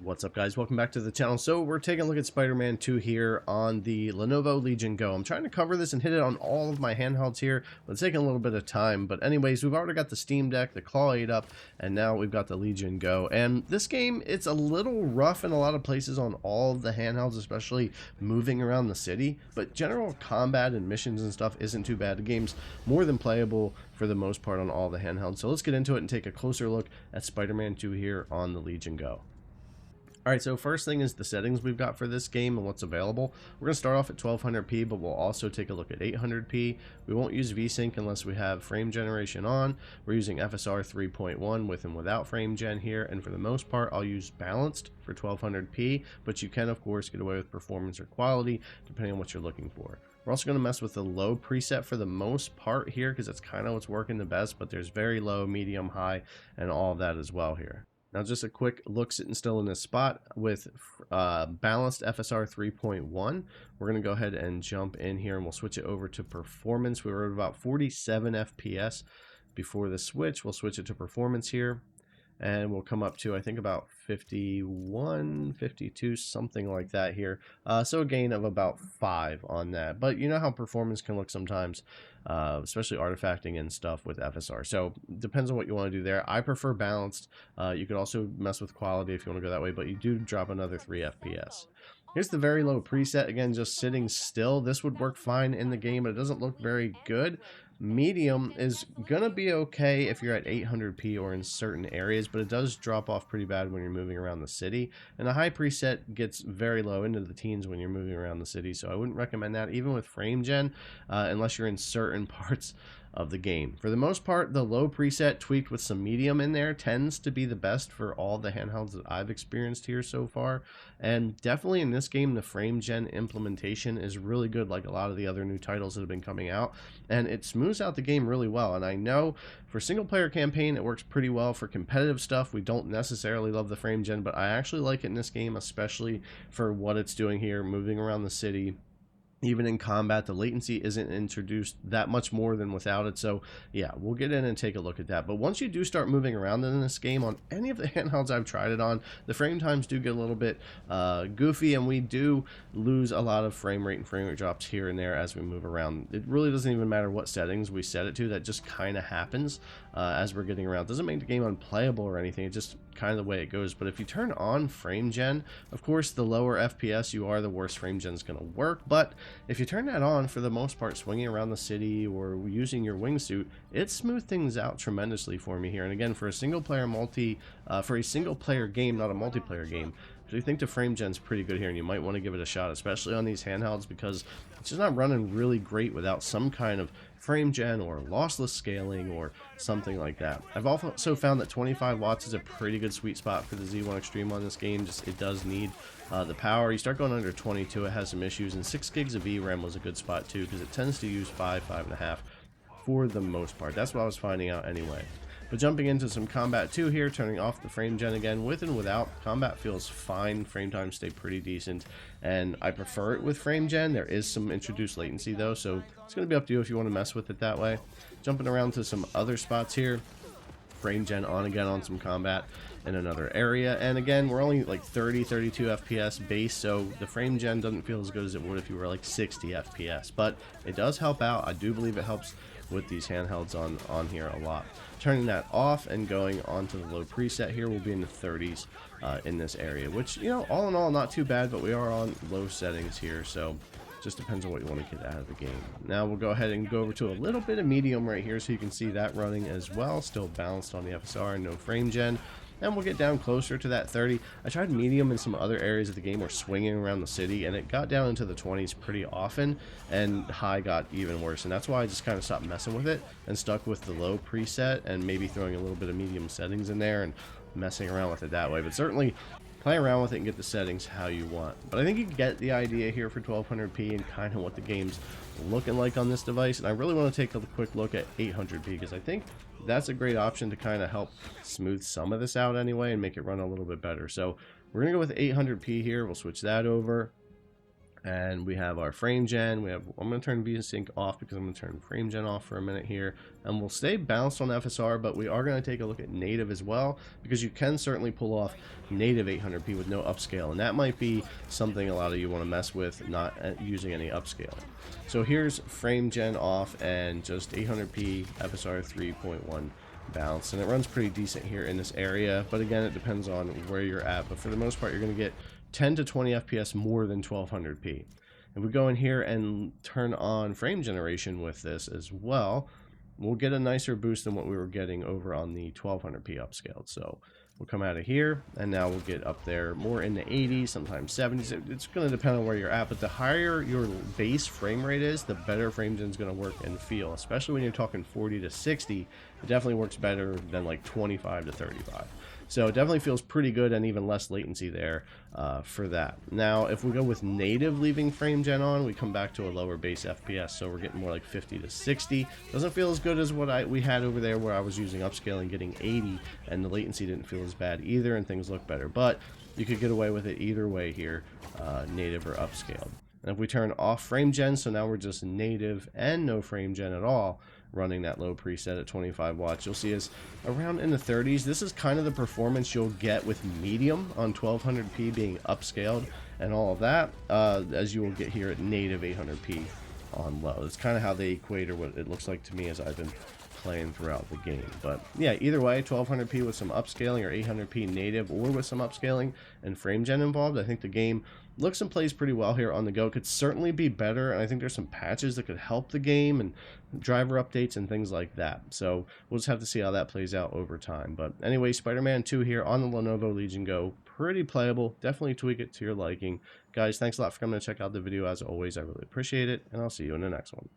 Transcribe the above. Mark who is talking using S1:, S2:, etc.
S1: What's up, guys? Welcome back to the channel. So we're taking a look at Spider-Man 2 here on the Lenovo Legion Go. I'm trying to cover this and hit it on all of my handhelds here, but it's taking a little bit of time. But anyways, we've already got the Steam Deck, the Claw 8 up, and now we've got the Legion Go. And this game, it's a little rough in a lot of places on all of the handhelds, especially moving around the city. But general combat and missions and stuff isn't too bad. The game's more than playable for the most part on all the handhelds. So let's get into it and take a closer look at Spider-Man 2 here on the Legion Go. Alright, so first thing is the settings we've got for this game and what's available. We're going to start off at 1200p, but we'll also take a look at 800p. We won't use VSync unless we have frame generation on. We're using FSR 3.1 with and without frame gen here, and for the most part I'll use balanced for 1200p, but you can of course get away with performance or quality depending on what you're looking for. We're also going to mess with the low preset for the most part here because that's kind of what's working the best, but there's very low, medium, high, and all of that as well here. Now just a quick look sitting still in this spot with balanced FSR 3.1. We're going to go ahead and jump in here and we'll switch it over to performance. We were at about 47 FPS before the switch. We'll switch it to performance here and we'll come up to I think about 51, 52, something like that here. So a gain of about 5 on that. But you know how performance can look sometimes, especially artifacting and stuff with FSR. So depends on what you want to do there. I prefer balanced. You could also mess with quality if you want to go that way, but you do drop another 3 FPS. Here's the very low preset, again just sitting still. This would work fine in the game, but it doesn't look very good. Medium is gonna be okay if you're at 800p or in certain areas, but it does drop off pretty bad when you're moving around the city. And the high preset gets very low into the teens when you're moving around the city, so I wouldn't recommend that even with frame gen unless you're in certain parts of the game. For the most part, the low preset tweaked with some medium in there tends to be the best for all the handhelds that I've experienced here so far. And definitely in this game, the frame gen implementation is really good, like a lot of the other new titles that have been coming out, and it smooths out the game really well. And I know for single player campaign it works pretty well. For competitive stuff we don't necessarily love the frame gen, but I actually like it in this game, especially for what it's doing here, moving around the city. Even in combat, the latency isn't introduced that much more than without it. So yeah, we'll get in and take a look at that. But once you do start moving around in this game, on any of the handhelds I've tried it on, the frame times do get a little bit goofy, and we do lose a lot of frame rate and frame rate drops here and there as we move around. It really doesn't even matter what settings we set it to. That just kind of happens as we're getting around. It doesn't make the game unplayable or anything. It's just kind of the way it goes. But if you turn on frame gen, of course the lower FPS you are, the worse frame gen is going to work. But if you turn that on, for the most part, swinging around the city or using your wingsuit, it smoothed things out tremendously for me here. And again, for a single player game, not a multiplayer game, so I think the frame gen's pretty good here, and you might want to give it a shot, especially on these handhelds, because it's just not running really great without some kind of frame gen or lossless scaling or something like that. I've also found that 25 watts is a pretty good sweet spot for the Z1 Extreme on this game. Just it does need the power. You start going under 22, it has some issues, and 6 gigs of VRAM was a good spot too, because it tends to use 5.5 for the most part. That's what I was finding out anyway. But jumping into some Combat 2 here, turning off the frame gen again, with and without, combat feels fine. Frame times stay pretty decent, and I prefer it with frame gen. There is some introduced latency though, so it's going to be up to you if you want to mess with it that way. Jumping around to some other spots here, frame gen on again on some combat in another area, and again we're only like 30-32 FPS base, so the frame gen doesn't feel as good as it would if you were like 60 FPS, but it does help out. I do believe it helps with these handhelds on here a lot. Turning that off and going on to the low preset here, we'll be in the 30s in this area, which, you know, all in all not too bad, but we are on low settings here, so just depends on what you want to get out of the game. Now we'll go ahead and go over to a little bit of medium right here so you can see that running as well, still balanced on the FSR and no frame gen. And we'll get down closer to that 30. I tried medium in some other areas of the game where swinging around the city, and it got down into the 20s pretty often, and high got even worse, and that's why I just kind of stopped messing with it and stuck with the low preset and maybe throwing a little bit of medium settings in there and messing around with it that way. But certainly play around with it and get the settings how you want. But I think you get the idea here for 1200p and kind of what the game's looking like on this device. And I really want to take a quick look at 800p because I think that's a great option to kind of help smooth some of this out anyway and make it run a little bit better. So we're going to go with 800p here. We'll switch that over. And we have our frame gen. I'm going to turn VSync off because I'm going to turn frame gen off for a minute here. And we'll stay balanced on FSR, but we are going to take a look at native as well, because you can certainly pull off native 800p with no upscale. And that might be something a lot of you want to mess with, not using any upscaling. So here's frame gen off and just 800p FSR 3.1 balance, and it runs pretty decent here in this area, but again, it depends on where you're at. But for the most part, you're going to get 10 to 20 FPS more than 1200p. If we go in here and turn on frame generation with this as well, we'll get a nicer boost than what we were getting over on the 1200p upscaled. So we'll come out of here, and now we'll get up there more in the 80s, sometimes 70s. It's going to depend on where you're at, but the higher your base frame rate is, the better frame gen is going to work and feel, especially when you're talking 40 to 60. It definitely works better than like 25 to 35. So it definitely feels pretty good, and even less latency there for that. Now, if we go with native leaving frame gen on, we come back to a lower base FPS, so we're getting more like 50 to 60. Doesn't feel as good as what we had over there where I was using upscaling, getting 80, and the latency didn't feel as bad either, and things look better. But you could get away with it either way here, native or upscaled. And if we turn off frame gen, so now we're just native and no frame gen at all, running that low preset at 25 watts, you'll see is around in the 30s. This is kind of the performance you'll get with medium on 1200p being upscaled and all of that, as you will get here at native 800p on low. It's kind of how they equate, or what it looks like to me as I've been playing throughout the game. But yeah, either way, 1200p with some upscaling, or 800p native or with some upscaling and frame gen involved, I think the game looks and plays pretty well here on the go. Could certainly be better, and I think there's some patches that could help the game, and driver updates and things like that. So we'll just have to see how that plays out over time. But anyway, Spider-Man 2 here on the Lenovo Legion Go, pretty playable. Definitely tweak it to your liking. Guys, thanks a lot for coming to check out the video. As always, I really appreciate it, and I'll see you in the next one.